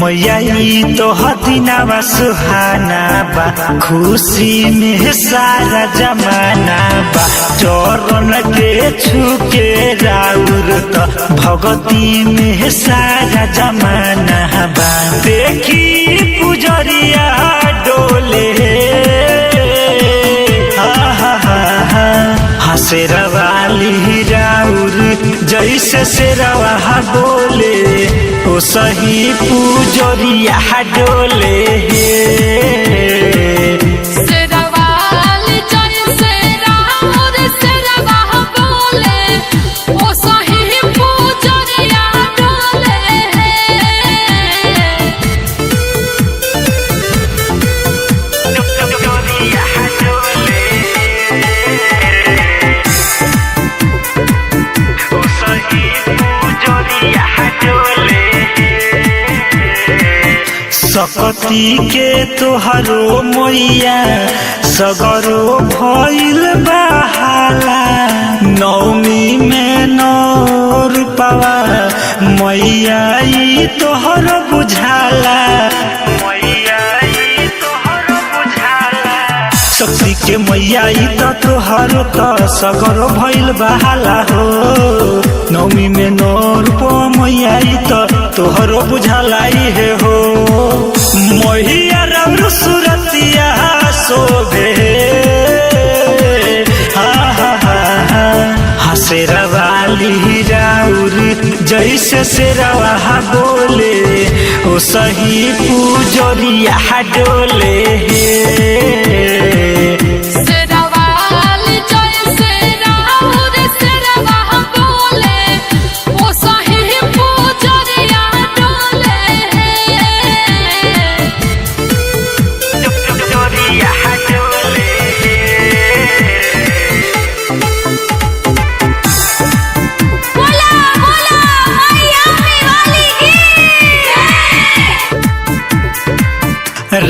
मैया तो हदीनावा सुहाना बा, खुशी में सारा जमाना बा। चरण के छुके राउर तो भगती में सारा जमाना बा। देखी पुजरिया डोले शेरवाली राउर जैसे शेरवा बोले ओ सही पुजरिया डोले शेरवाली जैसे राउर शेरवा बोले ओ सही पुजरिया डोले सकती के तोहरो मैया सगरो भइल बहाला। नौमी में नौ रूपवा मैया ई तोहरो बुझाला। शक्ति के मैया ई तोहरो तो सगरो भइल बहाला हो। नौमी में नौ रूपवा मैया ई तोहरो बुझाला है हो। मैया राउर सुरतिया शोभे शेरवाली राउर जैसे शेरवा बोले ओ सही पुजरिया डोले शेरवाली जैसे राउर शेरवा बोले ओ सही पुजरिया डोले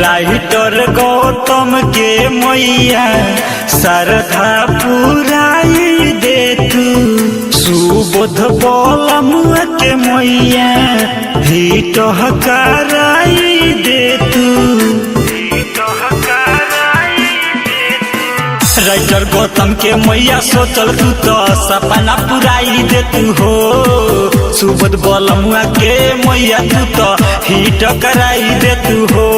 राइटर गौतम के मैया श्रद्धा पुराई दे तू। सुबोध बोलम के मैया हिट कराई दे तू। राइटर गौतम के मैया सोचल तू तो सपना पुराई दे तू हो। सुबोध बोलमुआ के मैया तू तो हिट कराई दे तू हो।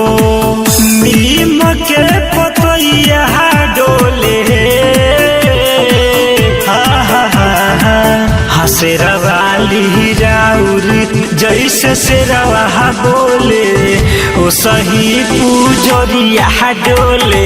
नीम के पतैया डोले शेरवाली राउर जैसे शेरवा बोले ओ सही पुजरिया डोले